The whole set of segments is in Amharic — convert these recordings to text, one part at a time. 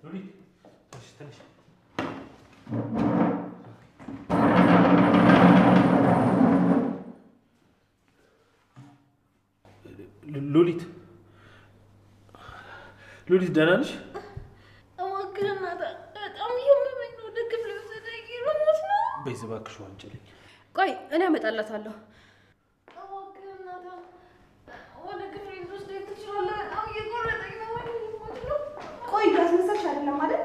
ሉሊት ትንሽ ሉሊት ደህና ነሽ? እባክህና በጣም እያመመኝ ነው። ወደ ክፍል ወሰደኝ ሞት ነው። በዚህ እባክሽ ዋንጭልኝ። ቆይ እኔ አመጣላታለሁ። እባክህና ወደ ክፍል ወስደኝ ትችላለህ? በጣም እየቆረጠኝ ነው። ቆይ ያስመሰልሽ አይደለም አይደል?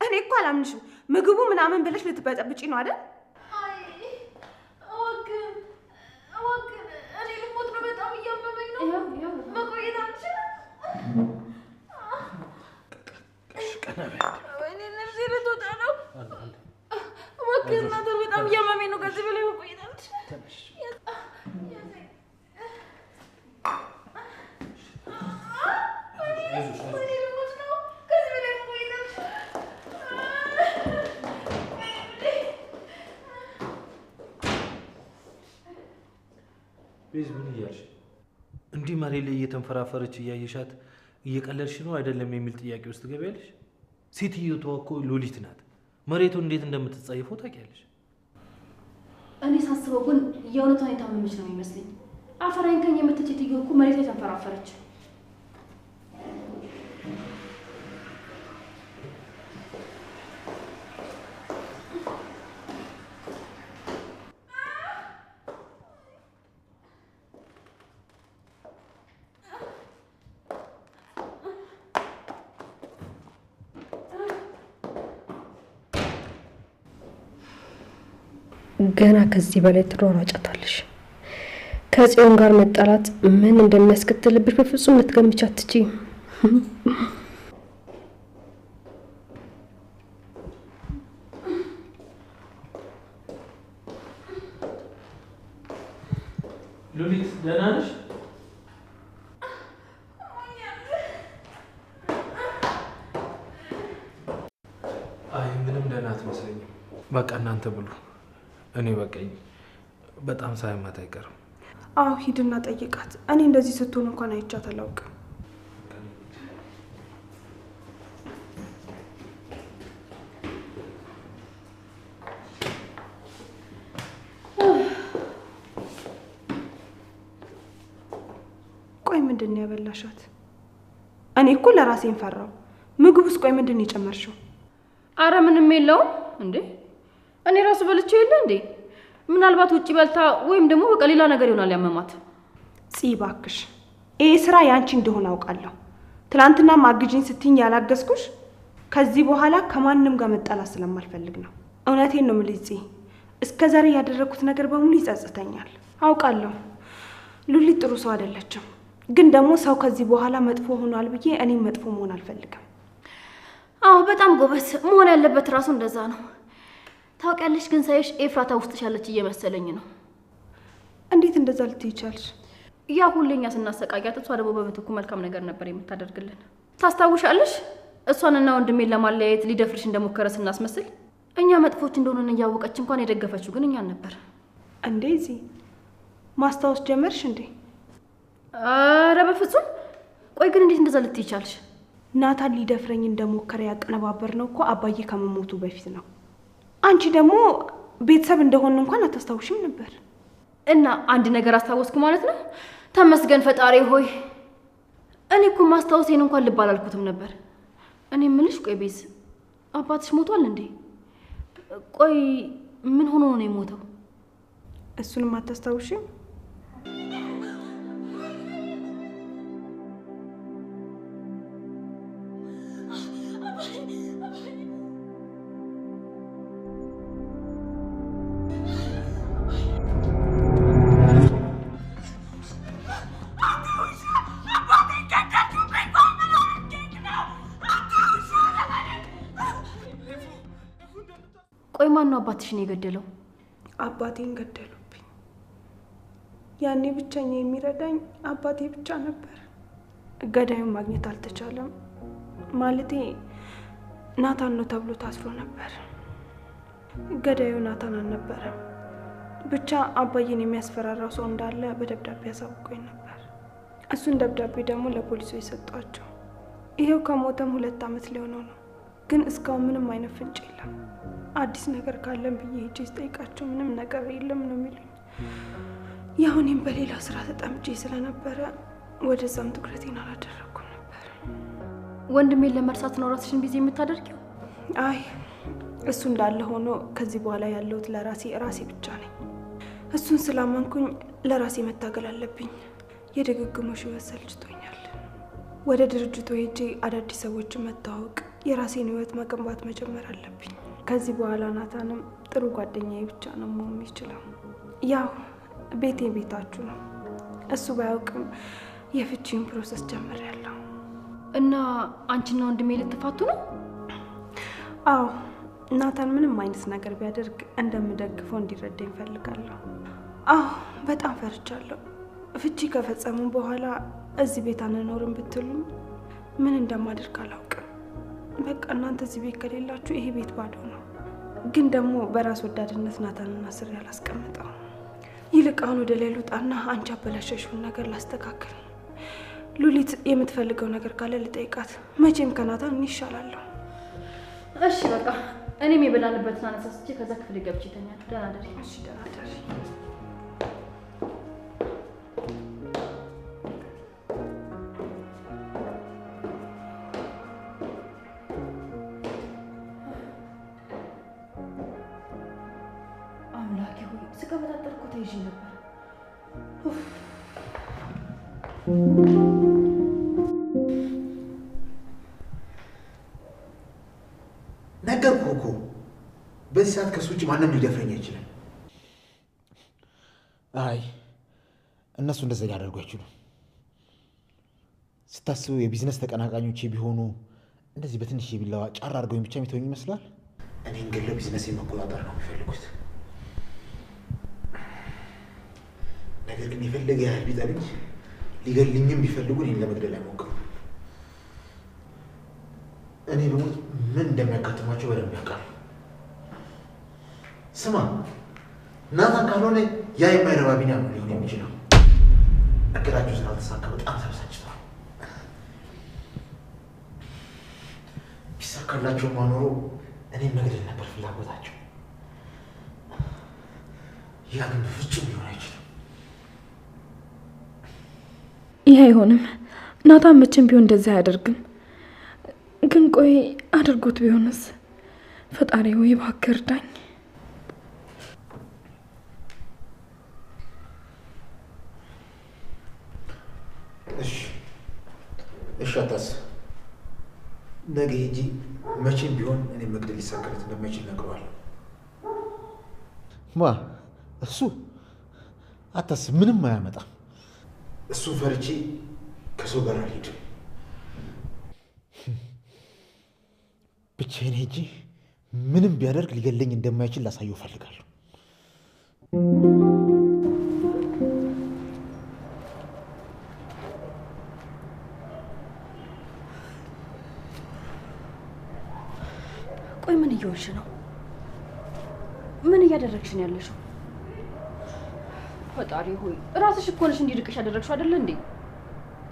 እኔ እኮ አላምንሽም። ምግቡ ምናምን ብለሽ ልትበጠብጪ ነው አይደል? እኔ ልሞት ነው። በጣም እያመመኝ ነው። መቆየት አልችልም። ወይኔ ነፍሴ ልትወጣ ነው። እባክህ እናትህ በጣም እያመመኝ ነው። ከዚህ በላይ መቆየት አልችልም። ወይኔ ልሞት ነው። ከዚህ በላይ መቆየት አልችልም። ቤዝ ምን እያልሽ እንዲህ መሬት ላይ እየተንፈራፈረች እያየሻት እየቀለልሽ ነው አይደለም የሚል ጥያቄ ውስጥ ገቢያለሽ? ሴትዮዋ እኮ ሉሊት ናት። መሬቱን እንዴት እንደምትጸየፈው ታውቂያለሽ? እኔ ሳስበው ግን የእውነቷን የታመመች ነው የሚመስለኝ። አፈራኝ ከኝ የመተች ሴትዮ እኮ መሬት ላይ ተንፈራፈረች። ገና ከዚህ በላይ ትሯሯጫታለሽ። ከጽዮን ጋር መጣላት ምን እንደሚያስከትልብሽ በፍጹም ልትገምቺ አትችይም። ሉሊት ደህና ነሽ? አይ ምንም ደህና አትመስለኝም። በቃ እናንተ ብሉ። እኔ በቃኝ። በጣም ሳይማት አይቀርም። አዎ ሂድና ጠይቃት። እኔ እንደዚህ ስትሆን እንኳን አይቻት አላውቅም። ቆይ ምንድን ነው ያበላሻት? እኔ እኮ ለራሴን ፈራው። ምግቡስ ቆይ ምንድን ነው የጨመርሽው? አረ ምንም የለውም እንዴ። እኔ ራሱ በልቼ የለ እንዴ። ምናልባት ውጪ በልታ ወይም ደግሞ በቃ ሌላ ነገር ይሆናል ያመማት። እባክሽ ይሄ ስራ ያንቺ እንደሆነ አውቃለሁ። ትላንትና ማግጂኝ ስትይኝ ያላገዝኩሽ ከዚህ በኋላ ከማንንም ጋር መጣላት ስለማልፈልግ ነው። እውነቴን ነው የምልሽ። እስከዛሬ ያደረኩት ነገር በሙሉ ይጸጽተኛል። አውቃለሁ ሉሊት ጥሩ ሰው አይደለችም። ግን ደግሞ ሰው ከዚህ በኋላ መጥፎ ሆኗል ብዬ እኔም መጥፎ መሆን አልፈልግም። አዎ በጣም ጎበዝ መሆን ያለበት ራሱ እንደዛ ነው። ታውቂያለሽ ግን ሳይሽ ኤፍራታ ውስጥሽ ያለች እየመሰለኝ ነው። እንዴት እንደዛ ልትይ ቻልሽ? ያ ሁሌኛ ስናሰቃያት እሷ ደግሞ በምትኩ መልካም ነገር ነበር የምታደርግልን። ታስታውሻለሽ? እሷንና ወንድሜን ለማለያየት ሊደፍርሽ እንደሞከረ ስናስመስል እኛ መጥፎች እንደሆነን እያወቀች እንኳን የደገፈችው ግን እኛን ነበር። እንዴ ማስታወስ ጀመርሽ እንዴ? አረ በፍጹም። ቆይ ግን እንዴት እንደዛ ልትይ ቻልሽ? ናታን ሊደፍረኝ እንደሞከረ ያቀነባበር ነው እኮ አባዬ ከመሞቱ በፊት ነው። አንቺ ደግሞ ቤተሰብ እንደሆነ እንኳን አታስታውሽም ነበር። እና አንድ ነገር አስታወስኩ ማለት ነው። ተመስገን ፈጣሪ ሆይ። እኔ እኮ ማስታወሴን እንኳን ልብ አላልኩትም ነበር። እኔ ምንሽ ቆይ ቤዝ አባትሽ ሞቷል እንዴ? ቆይ ምን ሆኖ ነው የሞተው? እሱንም አታስታውሽም? ቆይ ማን ነው አባትሽን የገደለው? አባቴን ገደሉብኝ። ያኔ ብቸኛ የሚረዳኝ አባቴ ብቻ ነበር። ገዳዩን ማግኘት አልተቻለም። ማለቴ ናታን ነው ተብሎ ታስሮ ነበር። ገዳዩ ናታን አልነበረም። ብቻ አባዬን የሚያስፈራራው ሰው እንዳለ በደብዳቤ ያሳውቀኝ ነበር። እሱን ደብዳቤ ደግሞ ለፖሊሶች ሰጧቸው። ይሄው ከሞተም 2 ዓመት ሊሆነው ነው። ግን እስካሁን ምንም አይነት ፍንጭ የለም። አዲስ ነገር ካለን ብዬ ሄጄ ስጠይቃቸው ምንም ነገር የለም ነው የሚሉኝ። ያው እኔም በሌላ ስራ ተጠምጄ ስለነበረ ወደዛም ትኩረቴን አላደረኩም ነበር። ወንድሜን ለመርሳት ነው ራስሽን ቢዚ የምታደርጊው? አይ እሱ እንዳለ ሆኖ ከዚህ በኋላ ያለሁት ለራሴ ብቻ ነኝ። እሱን ስላመንኩኝ ለራሴ መታገል አለብኝ። የድግግሞሽ ህይወት ሰልችቶኛል። ወደ ድርጅቱ ሄጄ አዳዲስ ሰዎችን መታወቅ፣ የራሴን ህይወት መገንባት መጀመር አለብኝ። ከዚህ በኋላ ናታንም ጥሩ ጓደኛዬ ብቻ ነው መሆን የሚችለው። ያው ቤቴ ቤታችሁ ነው። እሱ ባያውቅም የፍቺውን ፕሮሰስ ጀምሬያለሁ። እና አንቺና ወንድሜ ልትፋቱ ነው? አዎ ናታን ምንም አይነት ነገር ቢያደርግ እንደምደግፈው እንዲረዳኝ እፈልጋለሁ። አዎ በጣም ፈርቻለሁ። ፍቺ ከፈጸሙ በኋላ እዚህ ቤት አንኖርም ብትሉኝ ምን እንደማደርግ አላውቅም። በቃ እናንተ እዚህ ቤት ከሌላችሁ ይሄ ቤት ባዶ ነው። ግን ደግሞ በራስ ወዳድነት ናታንን አስሬ አላስቀምጠው። ይልቅ አሁን ወደ ላይ ልውጣና አንቺ አበላሸሽውን ነገር ላስተካክል። ሉሊት የምትፈልገው ነገር ካለ ልጠይቃት። መቼም ከናታን ይሻላለሁ። እሺ በቃ እኔም የበላንበትን አነሳስቼ ከዛ ክፍል ገብቼ እተኛለሁ። ደህና ደሪ። እሺ ደህና ደሪ። አምላኬ ሆይ ስቀበጣጠር እኮ ተይዤ ነበር። ነገርኩህ እኮ በዚህ ሰዓት ከሱ ውጭ ማንም ሊደፍረኝ አይችልም። አይ እነሱ እንደዛ ሊያደርጉ አይችሉም። ስታስቡ የቢዝነስ ተቀናቃኞቼ ቢሆኑ እንደዚህ በትንሽ ቢላዋ ጫር አድርገውኝ ብቻ የሚተውኝ ይመስላል። እኔን ገለው ቢዝነሴን መቆጣጠር ነው የሚፈልጉት። ነገር ግን የፈለገ ያህል ቢጠሉኝ ሊገልኝም ቢፈልጉ እኔን ለመግደል አይሞክሩም። እኔ በሞት ምን እንደሚያጋጥማቸው በደንብ ያውቃሉ። ስማ ናታን ካልሆነ ያ የማይረባ ቢኒያም ሊሆን የሚችለው። እቅዳቸው ስላልተሳካ በጣም ተበሳጭተዋል። ቢሳካላቸው ማኖሮ እኔን መግደል ነበር ፍላጎታቸው። ያ ግን በፍጹም ሊሆን አይችልም። ይህ አይሆንም። ናታን መቼም ቢሆን እንደዚህ አያደርግም። ግን ቆይ አድርጎት ቢሆንስ? ፈጣሪ ወይ እባክህ እርዳኝ። እሺ አታስብ። ነገ ሂጂ መቼም ቢሆን እኔ መግደል ሊሳካለት እንደማይችል ነግረዋለሁ። ማ እሱ አታስብ፣ ምንም አያመጣም። እሱን ፈርቼ ከሰው ጋር አልሄድም። ብቻዬን ሄጄ ምንም ቢያደርግ ሊገለኝ እንደማይችል ላሳየው እፈልጋለሁ። ቆይ ምን እየሆንሽ ነው? ምን እያደረግሽ ነው ያለሽው? ፈጣሪ ሆይ ራስሽ እኮ ነሽ እንዲርቅሽ ያደረግሽው አይደለ እንዴ?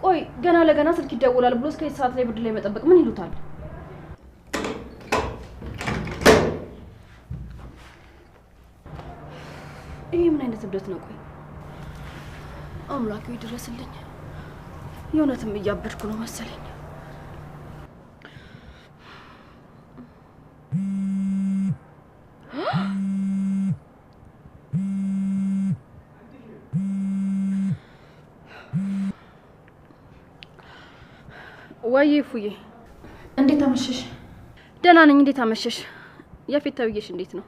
ቆይ ገና ለገና ስልክ ይደውላል ብሎ እስከ ሰዓት ላይ ብርድ ላይ መጠበቅ ምን ይሉታል? ይሄ ምን አይነት እብደት ነው? ቆይ አምላኬ ይድረስልኝ። የእውነትም እያበድኩ ነው መሰለኝ። ወይ ፉዬ እንዴት አመሸሽ? ደህና ነኝ። እንዴት አመሸሽ? ያፌት ተብዬሽ እንዴት ነው?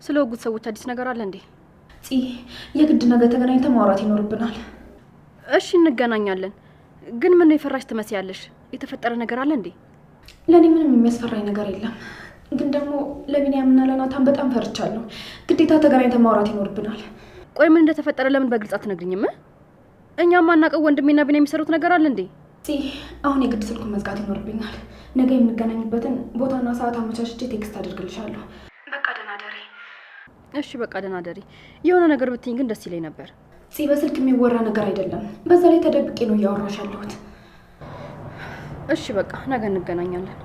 ስለ ወጉት ሰዎች አዲስ ነገር አለ እንዴ? የግድ ነገር ተገናኝተን ማውራት ይኖርብናል። እሺ እንገናኛለን። ግን ምን ነው የፈራሽ ትመስያለሽ? የተፈጠረ ነገር አለ እንዴ? ለኔ ምንም የሚያስፈራኝ ነገር የለም። ግን ደግሞ ለቢኒያምና ለናታን በጣም ፈርቻለሁ። ግዴታ ተገናኝተን ማውራት ይኖርብናል። ቆይ ምን እንደተፈጠረ ለምን በግልጽ አትነግሪኝም? እኛም ማናውቀው ወንድሜና ቢኒያም የሚሰሩት ነገር አለ እንዴ? አሁን የግድ ስልኩን መዝጋት ይኖርብኛል። ነገ የምንገናኝበትን ቦታና ሰዓት አመቻችቼ ቴክስት አድርግልሻለሁ። በቃ ደህና ደሪ። እሺ በቃ ደህና ደሪ። የሆነ ነገር ብትይኝ ግን ደስ ይለኝ ነበር። በስልክ የሚወራ ነገር አይደለም። በዛ ላይ ተደብቄ ነው እያወራሽ ያለሁት። እሺ በቃ ነገ እንገናኛለን።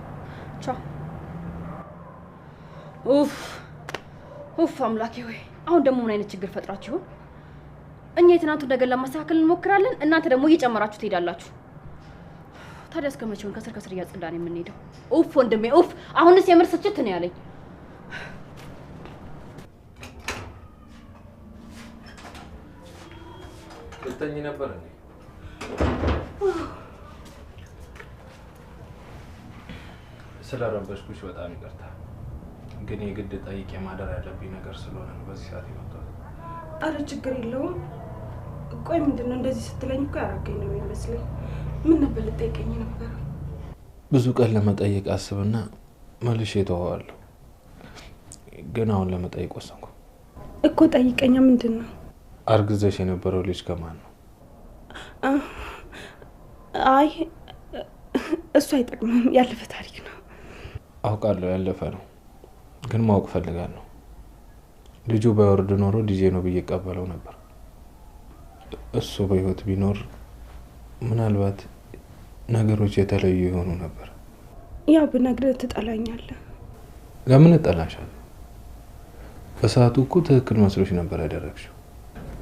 ቻው። ኡፍ አምላኬ ሆይ አሁን ደግሞ ምን አይነት ችግር ፈጥራችሁ ይሆን? እኛ የትናንቱ ነገር ለማስተካከል እንሞክራለን፣ እናንተ ደግሞ እየጨመራችሁ ትሄዳላችሁ። ታዲያ እስከ መቼውን ከስር ከስር እያጸዳን የምንሄደው? ኡፍ ወንድሜ ኡፍ። አሁንስ የምር ስችት ነው ያለኝ። ልተኝ ነበር እንዴ? ስለረበሽኩሽ በጣም ይቅርታ። ግን የግድ ጠይቄ ማደር ያለብኝ ነገር ስለሆነ ነው በዚህ ሰዓት የመጣሁት። አረ ችግር የለውም። ቆይ ምንድነው እንደዚህ ስትለኝ እኮ ያረገኝ ነው የሚመስለኝ። ምን ነበር ልጠይቀኝ ነበር? ብዙ ቀን ለመጠየቅ አስብና መልሼ እተወዋለሁ። ግን አሁን ለመጠየቅ ወሰንኩ እኮ። ጠይቀኛ። ምንድነው? አርግዘሽ የነበረው ልጅ ከማን ነው? አይ እሱ አይጠቅምም፣ ያለፈ ታሪክ ነው። አውቃለሁ ያለፈ ነው፣ ግን ማወቅ ፈልጋለሁ። ልጁ ባይወርድ ኖሮ ልጄ ነው ብዬ እቀበለው ነበር። እሱ በህይወት ቢኖር ምናልባት ነገሮች የተለዩ ይሆኑ ነበር። ያው ብነግርህ ትጠላኛለህ። ለምን እጠላሻለሁ? በሰዓቱ እኮ ትክክል መስሎሽ ነበር ያደረግሽው።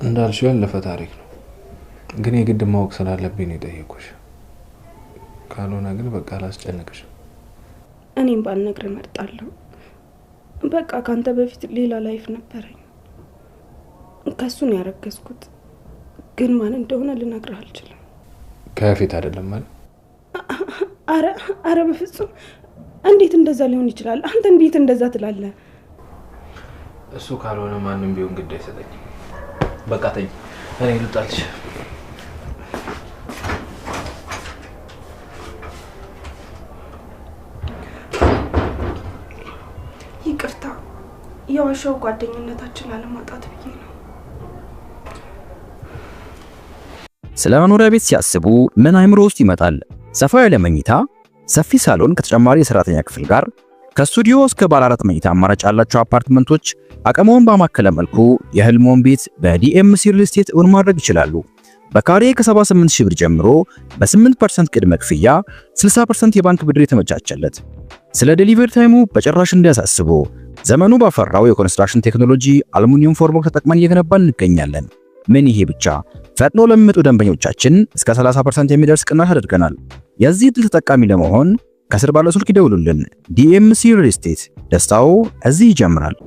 እንዳልሽው ያለፈ ታሪክ ነው፣ ግን የግድ ማወቅ ስላለብኝ ነው የጠየኩሽ። ካልሆነ ግን በቃ አላስጨንቅሽም። እኔም ባልነግርህ እመርጣለሁ። በቃ ካንተ በፊት ሌላ ላይፍ ነበረኝ። ከሱ ነው ያረገዝኩት፣ ግን ማን እንደሆነ ልነግርህ አልችልም። ከፊት አይደለም ማለት? አረ በፍጹም። እንዴት እንደዛ ሊሆን ይችላል? አንተ እንዴት እንደዛ ትላለህ? እሱ ካልሆነ ማንም ቢሆን ግድ አይሰጠኝም። በቃ ተኝ፣ እኔ ልውጣልሽ። ይቅርታ፣ የዋሻው ጓደኝነታችን ላለማጣት ብዬ ነው። ስለ መኖሪያ ቤት ሲያስቡ ምን አይምሮ ውስጥ ይመጣል? ሰፋ ያለ መኝታ፣ ሰፊ ሳሎን ከተጨማሪ የሰራተኛ ክፍል ጋር ከስቱዲዮ እስከ ባለ 4 መኝታ አማራጭ ያላቸው አፓርትመንቶች አቅመውን ባማከለ መልኩ የህልሞን ቤት በዲኤምሲ ሪል ስቴት እውን ማድረግ ይችላሉ። በካሬ ከ78,000 ብር ጀምሮ በ8% ቅድመ ክፍያ 60% የባንክ ብድር የተመቻቸለት። ስለ ዴሊቨሪ ታይሙ በጭራሽ እንዲያሳስቡ ዘመኑ ባፈራው የኮንስትራክሽን ቴክኖሎጂ አሉሚኒየም ፎርምወርክ ተጠቅመን እየገነባን እንገኛለን። ምን ይሄ ብቻ! ፈጥኖ ለሚመጡ ደንበኞቻችን እስከ 30% የሚደርስ ቅናሽ አድርገናል። የዚህ ዕድል ተጠቃሚ ለመሆን ከስር ባለው ስልክ ይደውሉልን። ዲኤምሲ ሪል ስቴት፣ ደስታው እዚህ ይጀምራል።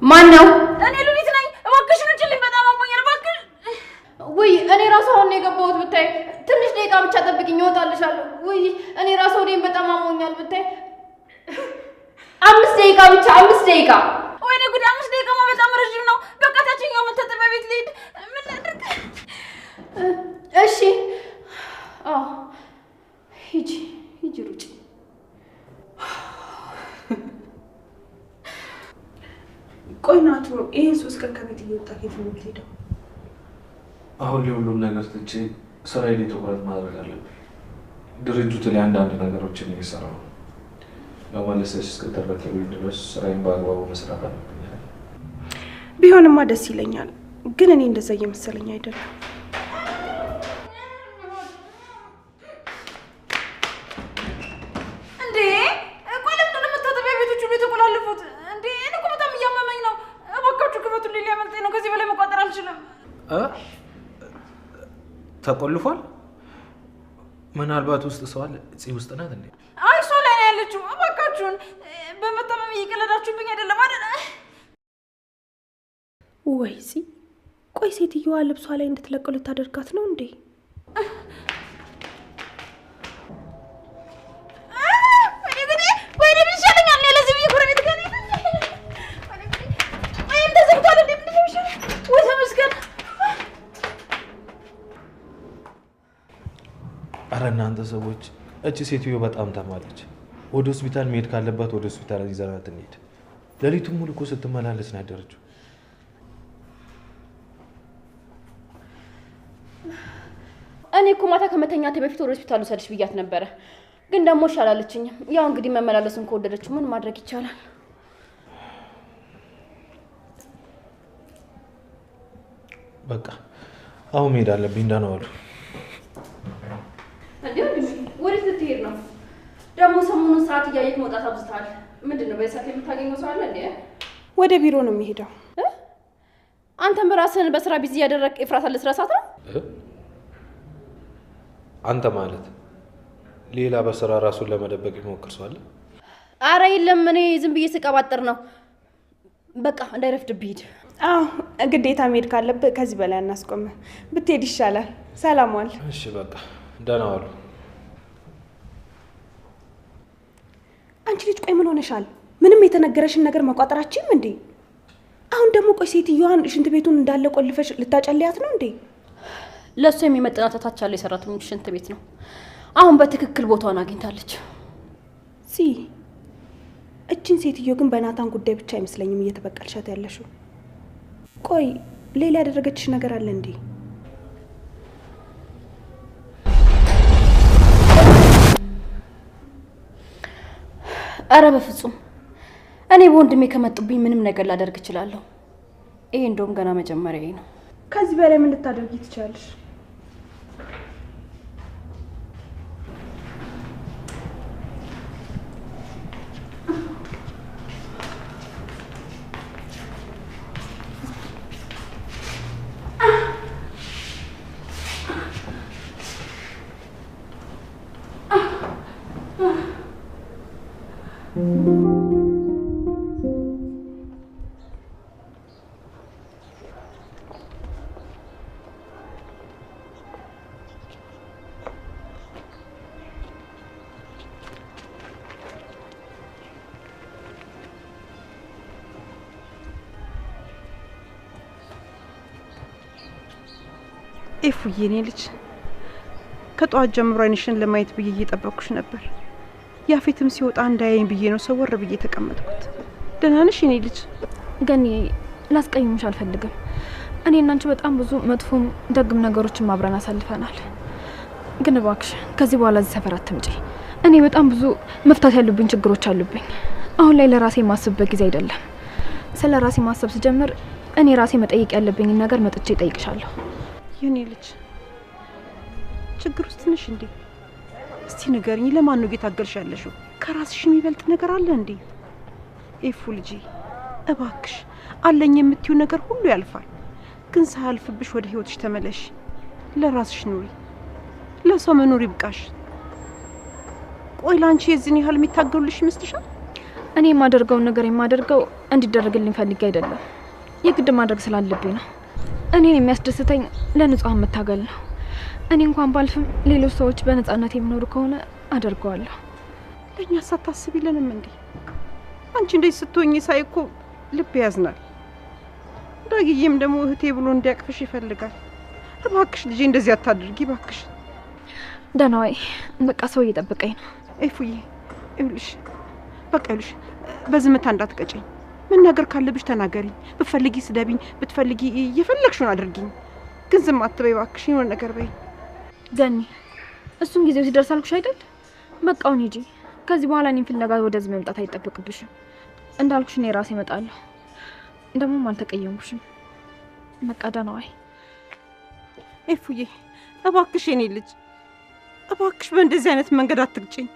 ማን ነው? እኔ ሉሊት ነኝ። እባክሽን ውጭልኝ፣ በጣም አሞኛል። እባክሽ። ውይ እኔ ራሱ አሁን የገባሁት ብታይ። ትንሽ ደቂቃ ብቻ ጠብቂኝ፣ እወጣልሻለሁ። ውይ እኔ ራሱ ወዴን በጣም አሞኛል ብታይ። 5 ደቂቃ ብቻ፣ 5 ደቂቃ። ወይኔ ጉድ! 5 ደቂቃማ በጣም ረጅም ነው። በቃ ታችኛው መታጠቢያ ቤት ልሂድ። ምን ላድርግ? እሺ ሂጂ ሩጪ። ቆይ ናቱ፣ ይሄን 3 ቀን ከቤት እየወጣ ከየት ነው የምትሄደው? አሁን ሁሉም ነገር ትቼ ስራዬ ላይ ትኩረት ማድረግ አለብኝ። ድርጅቱ ላይ አንዳንድ ነገሮችን እየሰራሁ ነው። ለማለሰሽ እስከተረከበኝ ድረስ ስራዬን በአግባቡ መስራት አለብኝ። ቢሆንማ ደስ ይለኛል፣ ግን እኔ እንደዛ እየመሰለኝ አይደለም። እንዴ ቆይ ለምንድን ነው መታጠቢያ ቤቶቹ ሁሉ የተቆላለፉት? እንዴ እኔ እኮ በጣም እያመመኝ ነው። እባካችሁ ክፈቱልኝ፣ ሊያመልጠኝ ነው። ከዚህ በላይ መቋጠር አልችልም። ተቆልፏል? ምናልባት ውስጥ ሰው አለ። እዚህ ውስጥ ናት እንዴ? አይ እሷ ላይ ነው ያለችው። እባካችሁን በመታመም እየቀለዳችሁብኝ አይደለም አይደል? ወይዚ ቆይ ሴትዮዋ ልብሷ ላይ እንድትለቀሉ ታደርጋት ነው እንዴ? አረ እናንተ ሰዎች፣ እቺ ሴትዮ በጣም ታማለች። ወደ ሆስፒታል መሄድ ካለባት ወደ ሆስፒታል ይዘናት እንሂድ። ሌሊቱን ሙሉ እኮ ስትመላለስ ነው ያደረችው። እኔ እኮ ማታ ከመተኛቴ በፊት ወደ ሆስፒታል ወሰድሽ ብያት ነበረ፣ ግን ደግሞ ሻላለችኝም። ያው እንግዲህ መመላለሱን ከወደደችው ምን ማድረግ ይቻላል? በቃ አሁን መሄድ አለብኝ። ደህና ዋሉ። እንዴ ወዴት ልትሄድ ነው? ደግሞ ሰሞኑን ሰዓት እያየህ መውጣት አብዝተሃል። ምንድነው በሰዓት የምታገኘው ሰው አለ እንዴ? ወደ ቢሮ ነው የሚሄደው። አንተም በራስህን በስራ ቢዚ ያደረክ ኤፍራታ ልትረሳት ነው? አንተ ማለት ሌላ በስራ ራሱን ለመደበቅ ይሞክር ሰው አለ? አረ የለም፣ እኔ ዝም ብዬ ስቀባጥር ነው። በቃ እንዳይረፍድብህ ሂድ። አዎ ግዴታ መሄድ ካለብህ ከዚህ በላይ እናስቆም። ብትሄድ ይሻላል። ሰላም ዋል። እሺ በቃ ደህና ዋሉ። አንቺ ልጅ ቆይ ምን ሆነሻል? ምንም የተነገረሽን ነገር ማቋጠራችሁም እንዴ? አሁን ደግሞ ቆይ ሴትዮዋን ሽንት ቤቱን እንዳለ ቆልፈሽ ልታጨልያት ነው እንዴ? ለሱ የሚመጥናት ታች ያለው የሰራተኞች ሽንት ቤት ነው። አሁን በትክክል ቦታውን አግኝታለች። እችን ሴትዮ ግን በናታን ጉዳይ ብቻ አይመስለኝም እየተበቀልሻት ያለሽው። ቆይ ሌላ ያደረገችሽ ነገር አለ እንዴ? አረ በፍጹም። እኔ በወንድሜ ከመጡብኝ ምንም ነገር ላደርግ እችላለሁ። ይሄ እንደውም ገና መጀመሪያዬ ነው። ከዚህ በላይ ምን ልታደርጊ ትችላለሽ? ኤፉዬ የኔ ልጅ ከጧት ጀምሮ አይንሽን ለማየት ብዬ እየጠበቅኩሽ ነበር። ያፌትም ሲወጣ እንዳያየኝ ብዬ ነው ሰወር ብዬ ተቀመጥኩት። ደህና ነሽ የኔ ልጅ? ገኒ ላስቀይምሽ አልፈልግም። እኔ እና አንቺ በጣም ብዙ መጥፎም ደግም ነገሮችን ማብረን አሳልፈናል። ግን እባክሽ ከዚህ በኋላ እዚህ ሰፈር አትምጪ። እኔ በጣም ብዙ መፍታት ያሉብኝ ችግሮች አሉብኝ። አሁን ላይ ለራሴ ማስብበት ጊዜ አይደለም። ስለ ራሴ ማሰብ ስጀምር እኔ ራሴ መጠየቅ ያለብኝ ነገር መጥቼ እጠይቅሻለሁ። የኔ ልጅ ችግር ውስጥ ነሽ እንዴ? እስቲ ንገሪኝ፣ ለማን ነው እየታገልሽ ያለሽው? ከራስሽ የሚበልጥ ነገር አለ እንዴ? ኤፉ ልጄ እባክሽ አለኝ የምትዩ ነገር ሁሉ ያልፋል። ግን ሳያልፍብሽ ወደ ህይወትሽ ተመለሽ። ለራስሽ ኑሪ፣ ለሰው መኖር ይብቃሽ። ቆይ ላንቺ የዚህን ያህል የሚታገሉልሽ ይመስልሻል? እኔ የማደርገውን ነገር የማደርገው እንዲደረግልኝ ፈልጌ አይደለም፣ የግድ ማድረግ ስላለብኝ ነው። እኔን የሚያስደስተኝ ለንጹሃን መታገል ነው። እኔ እንኳን ባልፍም ሌሎች ሰዎች በነጻነት የሚኖሩ ከሆነ አደርገዋለሁ። ለኛ ሳታስቢልንም እንዴ? አንቺ እንደዚህ ስትሆኚ ሳይ እኮ ልብ ያዝናል። ዳግዬም ደግሞ እህቴ ብሎ እንዲያቅፍሽ ይፈልጋል። እባክሽ ልጄ እንደዚህ አታድርጊ እባክሽ። ደህና ዋይ። በቃ ሰው እየጠበቀኝ ነው። ኤፉዬ ይኸውልሽ፣ በቃ ይኸውልሽ፣ በዝምታ እንዳትቀጭኝ። መናገር ካለብሽ ተናገሪ። ብትፈልጊ ስደቢኝ፣ ብትፈልጊ የፈለግሽውን አድርጊኝ። ግን ዝም አትበይ እባክሽ፣ የሆነ ነገር በይ። ገኒ እሱም ጊዜው ሲደርስ አልኩሽ አይደል? በቃ አሁን ሂጂ። ከዚህ በኋላ እኔን ፍለጋ ወደዚህ መምጣት አይጠበቅብሽም። እንዳልኩሽ እኔ ራሴ እመጣለሁ። ደግሞም አልተቀየምኩሽም። በቃ ደህና ዋይ። ኤፉዬ እባክሽ የኔ ልጅ፣ እባክሽ በእንደዚህ አይነት መንገድ አትግጭኝ።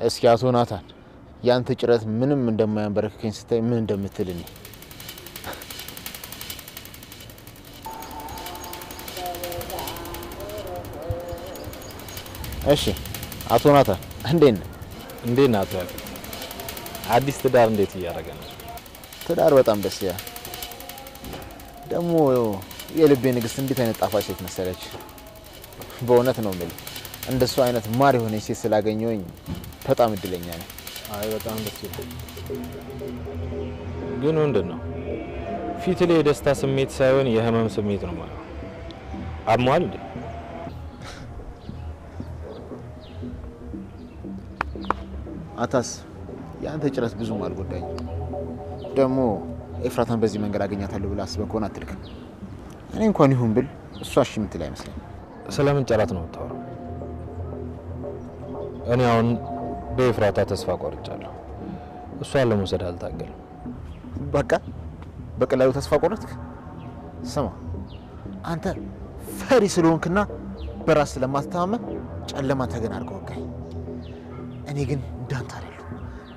እስኪ አቶ ናታን ያንተ ጭረት ምንም እንደማያንበረክከኝ ስታይ ምን እንደምትልኝ። እሺ አቶ ናታን እንዴት ነህ? እንዴት ናት? አዲስ ትዳር እንዴት እያደረገ ነው? ትዳር በጣም ደስ ይላል። ደግሞ የልቤ ንግስት እንዴት አይነት ጣፋጭ ሴት መሰለች። በእውነት ነው የምልህ እንደሱ አይነት ማር የሆነች ሴት ስላገኘሁኝ በጣም እድለኛ ነኝ። አይ በጣም ደስ ይላል። ግን ምንድነው ፊት ላይ የደስታ ስሜት ሳይሆን የህመም ስሜት ነው ማለት? አሟል እንዴ? አታስ ያንተ ጭረት ብዙም አልጎዳኝ። ደግሞ ኤፍራታን በዚህ መንገድ አገኛታለሁ ብለህ አስበህ ከሆነ አትልክም። እኔ እንኳን ይሁን ብል እሷ እሺ የምትል አይመስለኝም። ስለምን ጨራት ነው የምታወራው? እኔ አሁን በኤፍራታ ተስፋ ቆርጫለሁ። እሷን ለመውሰድ አልታገልም። በቃ በቀላሉ ተስፋ ቆረጥክ? ስማ አንተ ፈሪ ስለሆንክና በራስ ስለማትተማመን ጨለማ ተገን አድርገው ወጋኝ። እኔ ግን እንዳንተ አይደለሁ።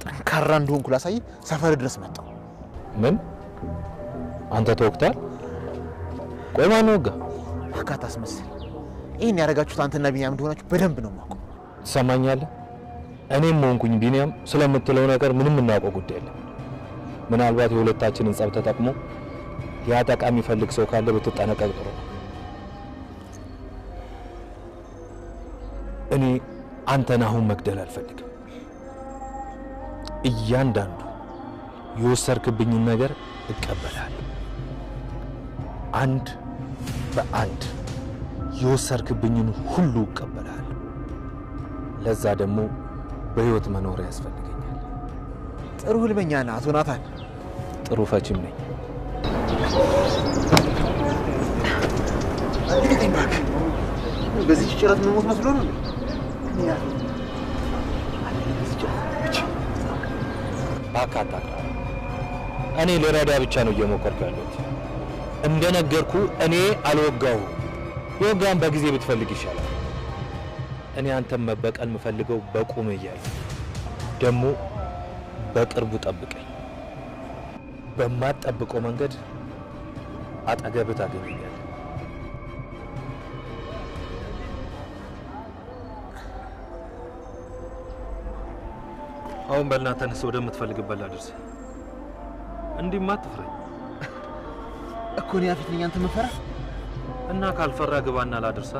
ጠንካራ እንደሆንኩ ላሳይ ሰፈር ድረስ መጣሁ። ምን? አንተ ተወቅታል? ቆይ ማን ወጋ? አታስመስል። ይሄን ያደረጋችሁት አንተና ቢኒያም እንደሆናችሁ በደንብ ነው የማውቀው። ትሰማኛለህ? እኔም ሆንኩኝ ቢኒያም ስለምትለው ነገር ምንም እናውቀው ጉዳይ የለም። ምናልባት የሁለታችንን ጸብ ተጠቅሞ ሊያጠቃ የሚፈልግ ሰው ካለ ብትጠነቀቅ ጥሩ ነው። እኔ አንተን አሁን መግደል አልፈልግም። እያንዳንዱ የወሰርክብኝን ነገር እቀበላለሁ። አንድ በአንድ የወሰርክብኝን ሁሉ እቀበላለሁ። ለዛ ደግሞ በህይወት መኖር ያስፈልገኛል። ጥሩ ህልመኛ ነህ አቶ ናታን። ጥሩ ፈቺም ነኝ። በዚህ ጭረት መሞት መስሎ ነው። ባካታ እኔ ለረዳ ብቻ ነው እየሞከርኩ ያለሁት። እንደነገርኩ እኔ አልወጋው። የወጋን በጊዜ ብትፈልግ ይሻላል። እኔ አንተም መበቀል የምፈልገው በቁም እያለ ደግሞ በቅርቡ ጠብቀኝ። በማትጠብቀው መንገድ አጠገብህ ታገኘኛለህ። አሁን በእናትህ ተነስ፣ ወደምትፈልግበት ላድርስ። እንዲህማ አትፍረኝ እኮ ነው ያፊት ነኝ አንተ መፈራ እና ካልፈራ ግባና ላድርሳ።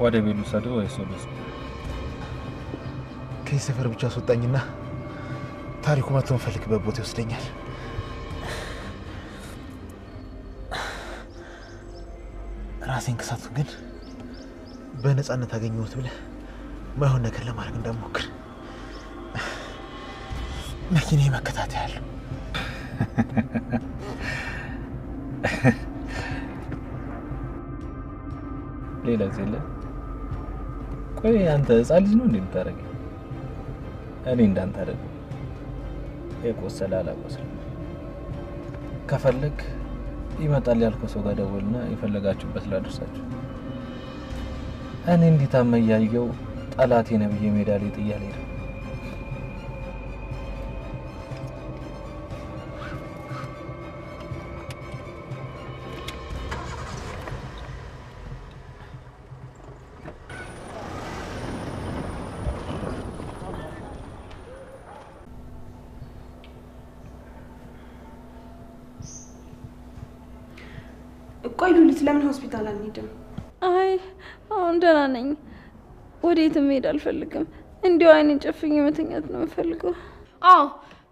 ወደ ቤሉ ሰደው ወይስ ወደስ? ከዚህ ሰፈር ብቻ አስወጣኝና ታሪኩ መጥቶ የምፈልግበት ቦታ ይወስደኛል። ራሴን ከሳቱ ግን በነፃነት አገኘሁት ብለህ ማይሆን ነገር ለማድረግ እንዳትሞክር። መኪናዬ መከታተያ አለው። ሌላ ዘለ ቆይ አንተ ህፃን ልጅ ነው እንዴ የምታደርገው? እኔ እንዳንተ አይደለም። የቆሰለ አላቆሰለ ከፈለክ ይመጣል ያልከው ሰው ጋር ደውልና የፈለጋችሁበት ላድርሳችሁ። እኔ እንዴት አመያየው ጠላቴ ነብዬ ሜዳ ላይ ጥያለህ ሄደ። ቆይ ሉሊት ለምን ሆስፒታል አንሄድም? አይ አሁን ደህና ነኝ። ወዴትም መሄድ አልፈልግም። እንዲሁ አይኔን ጨፍኜ መተኛት ነው የምፈልገው። አዎ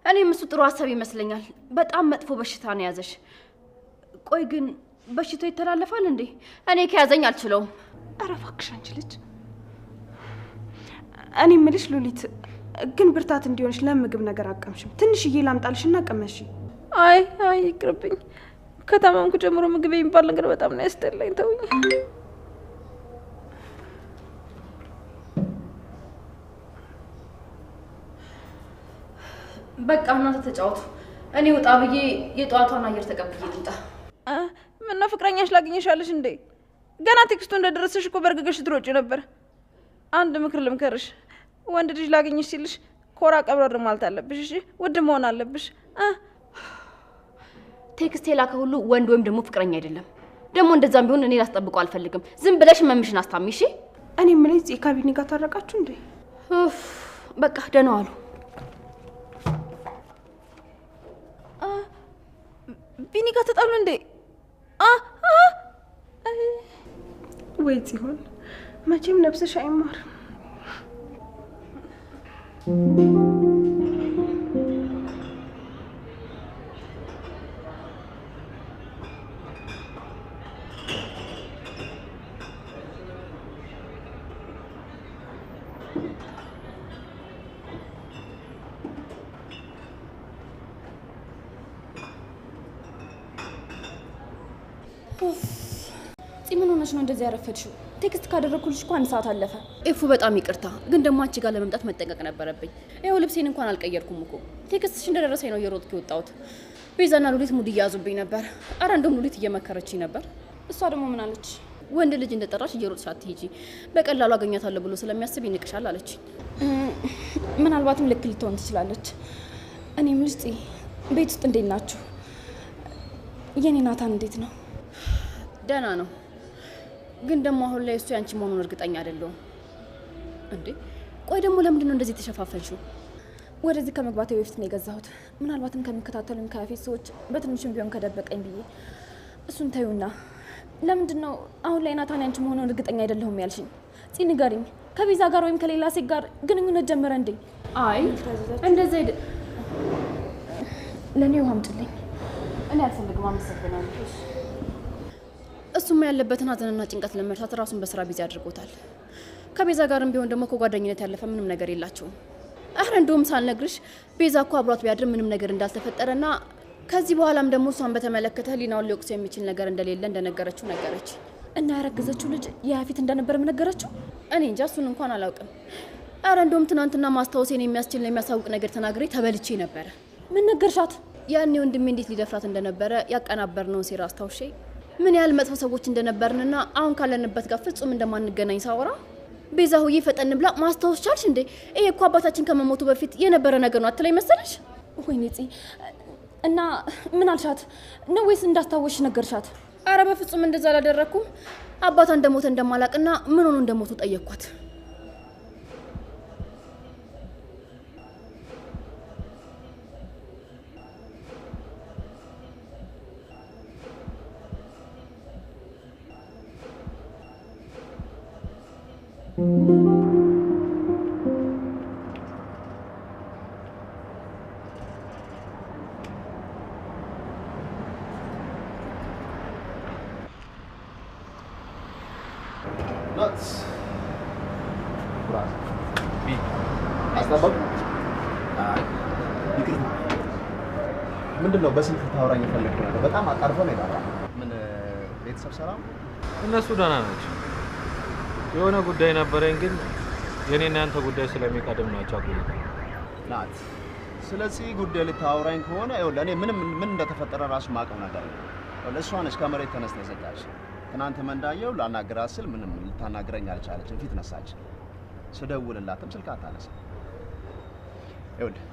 እኔም እሱ ጥሩ ሀሳብ ይመስለኛል። በጣም መጥፎ በሽታ ነው ያዘሽ። ቆይ ግን በሽታው ይተላለፋል እንዴ? እኔ ከያዘኝ አልችለውም። ኧረ እባክሽ አንቺ ልጅ። እኔ የምልሽ ሉሊት ግን ብርታት እንዲሆንሽ ለምግብ ነገር አቀምሽም? ትንሽዬ ላምጣልሽና ቀመሽ። አይ ይቅርብኝ። ከተማንኩ ጀምሮ ምግብ የሚባል ነገር በጣም ነው ያስጠላኝ። ተውኝ። በቃ እናንተ ተጫወቱ። እኔ ወጣ ብዬ የጧቷን አየር ተቀብዬ ልምጣ። ምነው ፍቅረኛሽ ላገኘሻለሽ እንዴ? ገና ቴክስቱ እንደደረሰሽ እኮ በርግገሽ ትሮጪ ነበር። አንድ ምክር ልምከርሽ። ወንድ ልጅ ላገኘሽ ሲልሽ ኮራ ቀብረር ማለት አለብሽ። እሺ ውድ መሆን አለብሽ። ቴክስት የላከ ሁሉ ወንድ ወይም ደግሞ ፍቅረኛ አይደለም። ደግሞ እንደዛም ቢሆን እኔ ላስጠብቀው አልፈልግም። ዝም ብለሽ መምሽን አስታሚ። እሺ እኔ የምልሽ የካቢኔ ጋር ታረቃችሁ እንዴ? በቃ ደህና ዋሉ። ቢኒ ጋር ተጣሉ እንዴ? ወይ ጽዮን መቼም ነፍስሽ አይማር። ምን ሆነሽ ነው እንደዚህ ያረፈድሽው? ቴክስት ካደረኩልሽ እኮ 1 ሰዓት አለፈ። ኤፉ በጣም ይቅርታ፣ ግን ደግሞ አንቺ ጋር ለመምጣት መጠንቀቅ ነበረብኝ። ይኸው ልብሴን እንኳን አልቀየርኩም እኮ። ቴክስትሽ እንደደረሰኝ ነው እየሮጥኩ የወጣሁት። ቤዛና ሉሊት ሙድ እያያዙብኝ ነበር። አረ እንደውም ሉሊት እየመከረችኝ ነበር። እሷ ደግሞ ምን አለች? ወንድ ልጅ እንደጠራሽ እየሮጥሽ አትሂጂ፣ በቀላሉ አገኛታለሁ ብሎ ስለሚያስብ ይንቅሻል አለች። ምናልባትም ልክ ልትሆን ትችላለች። እኔም ልጅ ቤት ውስጥ እንዴት ናችሁ? የኔ ናታን እንዴት ነው? ደህና ነው፣ ግን ደግሞ አሁን ላይ እሱ ያንቺ መሆኑን እርግጠኛ አይደለሁም። እንዴ ቆይ ደግሞ ለምንድን ነው እንደዚህ ተሸፋፈንሽው? ወደዚህ ከመግባቴ በፊት ነው የገዛሁት። ምናልባትም ከሚከታተሉኝ ከፊት ሰዎች በትንሽም ቢሆን ከደበቀኝ ብዬ። እሱን ተዩና፣ ለምንድን ነው አሁን ላይ ናታን ያንቺ መሆኑን እርግጠኛ አይደለሁም ያልሽኝ? ጽ ንገሪኝ፣ ከቤዛ ጋር ወይም ከሌላ ሴት ጋር ግንኙነት ጀመረ እንዴ? አይ እንደዛ ለኔ ውሃ አምጪልኝ። እኔ አልፈልግም፣ አመሰግናለሁ። እሱማ ያለበትን ሀዘንና ጭንቀት ለመርሳት ራሱን በስራ ቢዚ አድርጎታል። ከቤዛ ጋርም ቢሆን ደግሞ ከጓደኝነት ያለፈ ምንም ነገር የላቸውም። አረ እንደውም ሳልነግርሽ ቤዛ እኮ አብሯት ቢያድር ምንም ነገር እንዳልተፈጠረና ከዚህ በኋላም ደግሞ እሷን በተመለከተ ሊናውን ሊወቅስ የሚችል ነገር እንደሌለ እንደነገረችው ነገረች። እና ያረገዘችው ልጅ ያፊት እንደነበረም ነገረችው። እኔ እንጃ፣ እሱን እንኳን አላውቅም። አረ እንደውም ትናንትና ማስታወሴን የሚያስችል የሚያሳውቅ ነገር ተናግሬ ተበልቼ ነበረ። ምን ነገርሻት? ያኔ ወንድሜ እንዴት ሊደፍራት እንደነበረ ያቀናበርነውን ሴራ አስታውሼ ምን ያህል መጥፎ ሰዎች እንደነበርንና አሁን ካለንበት ጋር ፍጹም እንደማንገናኝ ሳወራ ቤዛ ሆዬ ፈጠን ብላ ማስታወስ ቻልሽ እንዴ? ይሄ እኮ አባታችን ከመሞቱ በፊት የነበረ ነገር ነው አትለኝ መሰለሽ? ወይኔ ጽ እና ምን አልሻት ነው ወይስ እንዳስታወሽ ነገርሻት? አረ በፍጹም እንደዛ አላደረኩም። አባቷ እንደሞተ እንደማላቅና ምን ሆኖ እንደሞቱ ጠየቅኳት። ምንድን ነው በስልክ ታወራኝ የፈለግከው ነገር? በጣም አጣርፎ ነው የጠራው። ምን ቤተሰብ ሰላም? እነሱ ደህና ናቸው። የሆነ ጉዳይ ነበረኝ፣ ግን የኔና ያንተ ጉዳይ ስለሚቀድም ናቸው አቁኝ ናት። ስለዚህ ጉዳይ ልታወራኝ ከሆነ ይኸውልህ እኔ ምን እንደተፈጠረ ራሱ ማቀው ነገር ነው። እሷ ነች ከመሬት ተነስታ የሰጣች። ትናንት መንዳየው ላናግራት ስል ምንም ልታናግረኝ አልቻለችም። ፊት ነሳች። ስደውልላትም ስልክ አታነሳም። ይኸውልህ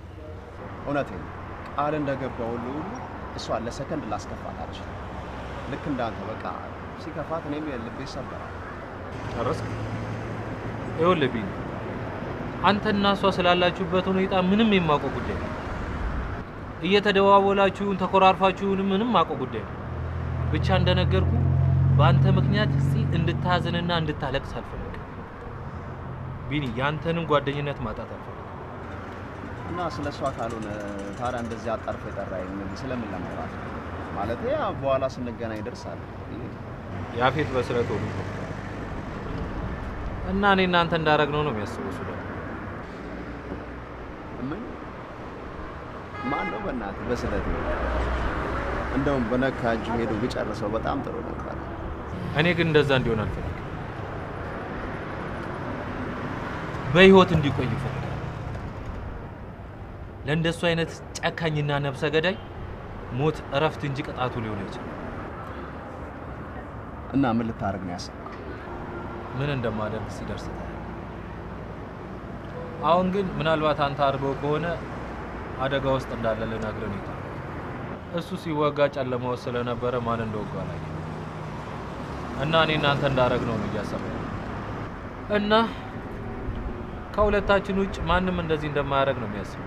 እውነቴን ቃል እንደገባው ሁሉ እሷ ለሰከንድ ላስከፋት አልችልም። ልክ እንዳንተ በቃ ሲከፋት እኔም ልቤ ይሰበራል። ጨረስክ? ይኸውልህ ቢኒ፣ አንተና እሷ ስላላችሁበት ሁኔታ ምንም የማውቀው ጉዳይ ነው። እየተደዋወላችሁን ተኮራርፋችሁን ምንም የማውቀው ጉዳይ ነው። ብቻ እንደነገርኩ በአንተ ምክንያት እንድታዝንና እንድታለቅስ አልፈልግም። ቢኒ፣ ያንተንም ጓደኝነት ማጣት አልፈልግም። እና ስለሷ ካልሆነ ታዲያ እንደዚህ አጣርፎ የጠራኝ ስለምን ለማውራት ማለት ያ በኋላ ስንገናኝ ደርሳል። ያፌት በስለት ሆኖ እና እኔ እናንተ እንዳረግነው ነው የሚያስበው እሱ ደግሞ። ምን ማን ነው በእናትህ በስለት ነው? እንደውም በነካ እጁ ሄዶ ቢጨርሰው በጣም ጥሩ ነበር። እኔ ግን እንደዛ እንዲሆን አልፈልግም። በህይወት እንዲቆይ ይፈልጋል። ለእንደሱ አይነት ጨካኝና ነፍሰ ገዳይ ሞት እረፍት እንጂ ቅጣቱ ሊሆን አይችልም። እና ምን ልታረግ ነው ያሰብከው? ምን እንደማደርግ ሲደርስ ታያለህ። አሁን ግን ምናልባት አንተ አድርገው ከሆነ አደጋ ውስጥ እንዳለ ልነግርህ ነው። እሱ ሲወጋ ጨለማ ውስጥ ስለነበረ ማን እንደወጋው አላየም። እና እኔ እናንተ እንዳረግነው ነው እያሰብኩ እና ከሁለታችን ውጭ ማንም እንደዚህ እንደማያደርግ ነው የሚያስበው።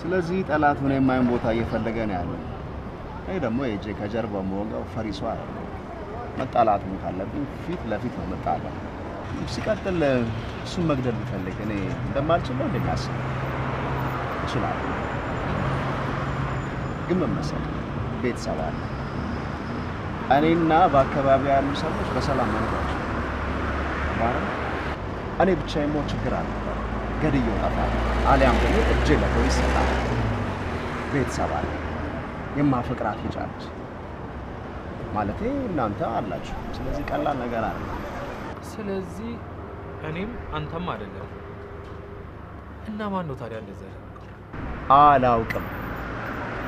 ስለዚህ ጠላት ሆነ የማይን ቦታ እየፈለገ ነው ያለው። እኔ ደግሞ የጄ ከጀርባ መወጋው ፈሪሷ አይደለም። መጣላትም ካለብኝ ፊት ለፊት ነው መጣላት። ሲቀጥል እሱን መግደል ቢፈልግ እኔ እንደማልችል ነው እንደሚያስብ እችላለሁ። ግን ምን መሰለህ ቤተሰብ አለ። እኔና በአካባቢ ያሉ ሰዎች በሰላም መኖራቸው ማለት እኔ ብቻዬን ሞት ችግር አለ ገድዬው እጠፋለሁ አሊያም ደግሞ እጄ ለፖሊስ እሰጣለሁ። ቤተሰብ አለ የማፈቅራት ልጅ አለች ማለቴ እናንተ አላችሁ። ስለዚህ ቀላል ነገር አለ። ስለዚህ እኔም አንተም አይደለም እና ማን ነው ታዲያ እንደዛ?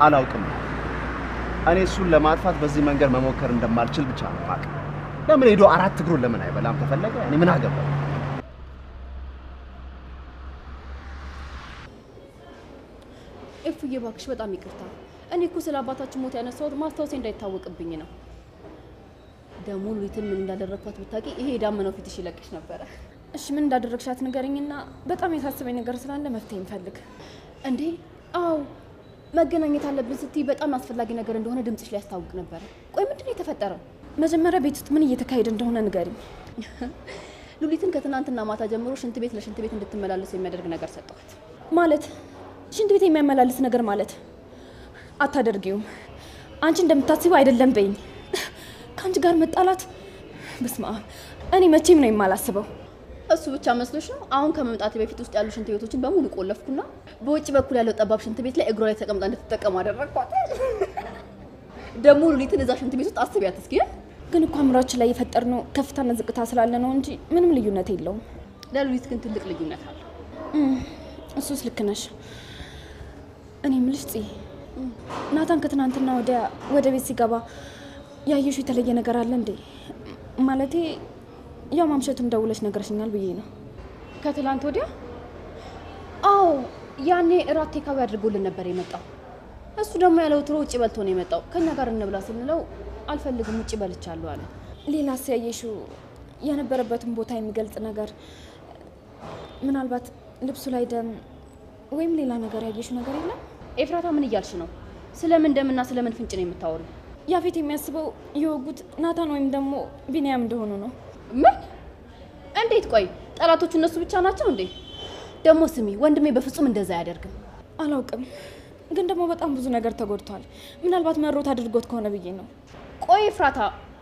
አላውቅም። እኔ እሱን ለማጥፋት በዚህ መንገድ መሞከር እንደማልችል ብቻ ነው የማውቀው። ለምን ሄዶ አራት እግሩን ለምን አይበላም ተፈለገ? እኔ ምን አገባኝ? እፉዬ እባክሽ በጣም ይቅርታ። እኔ እኮ ስለ አባታችን ሞት ያነሳሁት ማስታወሴ እንዳይታወቅብኝ ነው። ደግሞ ሉሊትን ምን እንዳደረግኳት ብታውቂ ይሄ ዳመናው ፊትሽ ይለቅሽ ነበረ። እሺ ምን እንዳደረግሻት ንገረኝና በጣም የታሰበኝ ነገር ስላለ መፍትሄ እንፈልግ። እንዴ አዎ መገናኘት አለብን ስትይ በጣም አስፈላጊ ነገር እንደሆነ ድምጽሽ ላይ ያስታውቅ ነበር። ቆይ ምንድነው የተፈጠረው? መጀመሪያ ቤት ውስጥ ምን እየተካሄደ እንደሆነ ንገሪኝ። ሉሊትን ከትናንትና ማታ ጀምሮ ሽንት ቤት ለሽንት ቤት እንድትመላለስ የሚያደርግ ነገር ሰጠኋት። ማለት ሽንት ቤት የሚያመላልስ ነገር ማለት? አታደርጊውም። አንቺ እንደምታስቢው አይደለም በይኝ። ከአንቺ ጋር መጣላት በስመ አብ እኔ መቼም ነው የማላስበው። እሱ ብቻ መስሎሽ ነው? አሁን ከመምጣቴ በፊት ውስጥ ያሉ ሽንት ቤቶችን በሙሉ ቆለፍኩና በውጭ በኩል ያለው ጠባብ ሽንት ቤት ላይ እግሯ ላይ ተቀምጣ እንድትጠቀም አደረግኳት። ደግሞ ሉሊትን እዛ ሽንት ቤት ውስጥ አስቢያት እስኪ። ግን እኮ አእምሯችን ላይ የፈጠርነው ከፍታና ዝቅታ ስላለ ነው እንጂ ምንም ልዩነት የለውም። ለሉሊት ግን ትልቅ ልዩነት አለ። እሱስ ልክ ነሽ። እኔ የምልሽ ጽ ናታን ከትናንትና ወደ ቤት ሲገባ ያየሽው የተለየ ነገር አለ እንዴ? ማለቴ ያው ማምሸቱን ደውለሽ ነገርሽኛል ብዬ ነው። ከትላንት ወዲያ? አዎ ያኔ እራት ቴካዊ አድርጎልን ነበር የመጣው። እሱ ደግሞ ያለው ትሮ ውጭ በልቶ ነው የመጣው። ከኛ ጋር እንብላ ስንለው አልፈልግም ውጭ በልቻለሁ አለ። ሌላስ ያየሽው የነበረበትን ቦታ የሚገልጽ ነገር ምናልባት ልብሱ ላይ ደም ወይም ሌላ ነገር ያየሽው ነገር የለም? ኤፍራታ ምን እያልሽ ነው? ስለምን ደምና ስለምን ፍንጭ ነው የምታወሪው? ያፌት የሚያስበው የወጉት ናታን ወይም ደግሞ ቢኒያም እንደሆኑ ነው። ምን? እንዴት? ቆይ ጠላቶቹ እነሱ ብቻ ናቸው እንዴ? ደግሞ ስሚ ወንድሜ በፍጹም እንደዛ አያደርግም። አላውቅም፣ ግን ደግሞ በጣም ብዙ ነገር ተጎድቷል። ምናልባት መሮት አድርጎት ከሆነ ብዬ ነው። ቆይ ኤፍራታ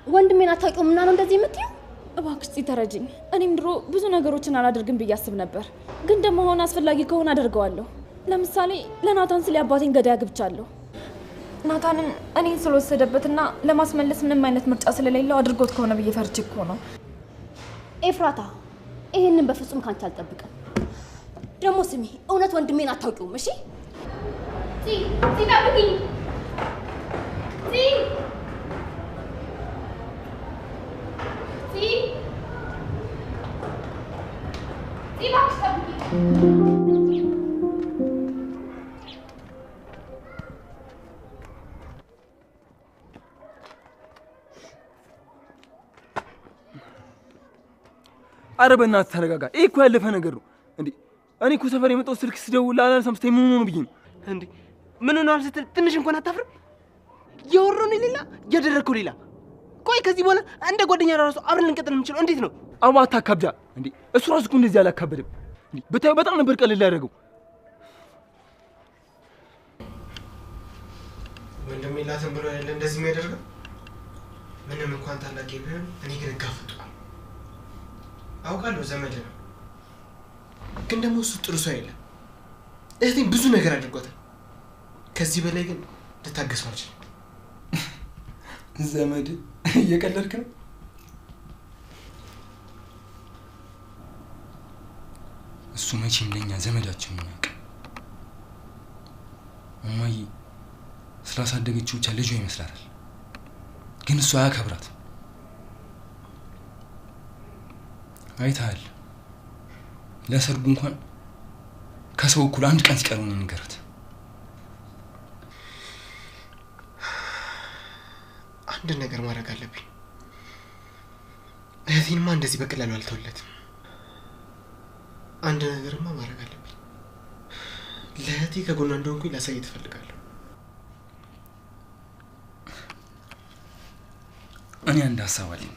ወንድሜን አታውቂውም እና ነው እንደዚህ የምትይው? እባክሽ ተረጅኝ። እኔም ድሮ ብዙ ነገሮችን አላደርግም ብዬ አስብ ነበር፣ ግን ደግሞ አሁን አስፈላጊ ከሆነ አደርገዋለሁ። ለምሳሌ ለናታን ስለ አባቴን ገዳይ አግብቻለሁ። ናታንን እኔን ስለወሰደበትና ለማስመለስ ምንም አይነት ምርጫ ስለሌለው አድርጎት ከሆነ ብዬ ፈርቼ እኮ ነው። ኤፍራታ ይሄንን በፍጹም ካንቺ አልጠብቅም። ደግሞ ስሚ እውነት ወንድሜን አታውቂውም? እሺ ጠብቂኝ። አረ በእናትህ ተረጋጋ። ይሄ እኮ ያለፈ ነገር ነው እንዴ። እኔ እኮ ሰፈር የመጣው ስልክ ስደውል አላነሳም ስትይ ምን ሆኖ ብዬ ነው እንዴ? ምን ሆኗል ስትል ትንሽ እንኳን አታፍርም? የወሮን ሌላ ያደረከው ሌላ። ቆይ ከዚህ በኋላ እንደ ጓደኛ ራሱ አብረን ልንቀጥል የምንችለው እንዴት ነው? አባ አታካብዳ እንዴ። እሱ ራሱ እኮ እንደዚህ አላካበደም እንዴ። ብታየው በጣም ነበር ቀለል ያደረገው። ወንድሜ ላተን ብሎ አይደለ እንደዚህ የሚያደርገው? ምንም እንኳን ታላቅ ቢሆን እኔ ግን እጋፈጠዋለሁ። አውቃለሁ ዘመድ ነው፣ ግን ደግሞ እሱ ጥሩ ሰው አይደለም። እህቴን ብዙ ነገር አድርጓታል። ከዚህ በላይ ግን ልታገሰው አልችልም። ዘመድ እየቀለድክ ነው? እሱ መቼም ለኛ ዘመዳችን ነው። እማዬ ስላሳደገችው ብቻ ልጇ ይመስላል፣ ግን እሱ አያከብራት። አይታል ለሰርጉ እንኳን ከሰው እኩል አንድ ቀን ሲቀርብ ነው ንገራት። አንድ ነገር ማድረግ አለብኝ። እህቴንማ እንደዚህ በቀላሉ አልተውለትም። አንድ ነገርማ ማድረግ አለብኝ። ለእህቴ ከጎኗ እንደሆንኩኝ ላሳየት እፈልጋለሁ። እኔ አንድ ሀሳብ አለኝ።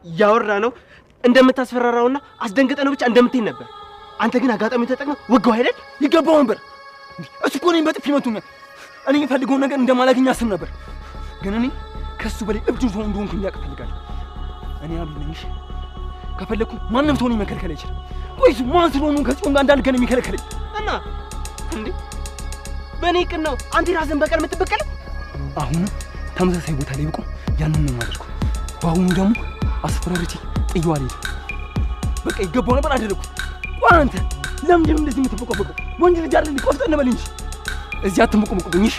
ያወራ ነው እንደምታስፈራራውና አስደንግጠነው ብቻ እንደምትይ ነበር። አንተ ግን አጋጣሚ ተጠቅመህ ወጋው አይደል? ይገባው ነበር። እሱ እኮ እኔን በጥፊ መቱኝ። እኔ የምፈልገውን ነገር እንደማላገኝ አስብ ነበር። ግን እኔ ከሱ በላይ እብድ ሰው እንደሆንኩ እንዲያውቅ እፈልጋለሁ። እኔ አብይ ነኝ። ከፈለኩ ማንም ሰው እኔን መከልከል አይችልም። ቆይስ ማን ስለሆኑ ከጽዮን ጋር እንዳልገናኝ የሚከለክለኝ? እና እንዴ በእኔ ቅን ነው አንተ ራስን በቀል የምትበቀለው? አሁን ተመሳሳይ ቦታ ላይ ብቆም ያንን ነው የማደርገው። በአሁኑ ደግሞ አስፈራርቼ ጥዬው አልሄድም። በቃ ይገባው ነበር አደረኩት። አንተ ለምንድን ነው እንደዚህ የምትበቀበቀው? ወንድ ልጅ አይደል? ቆፍጠን በል እንጂ እዚህ አትሙቁሙቁብኝ። እሺ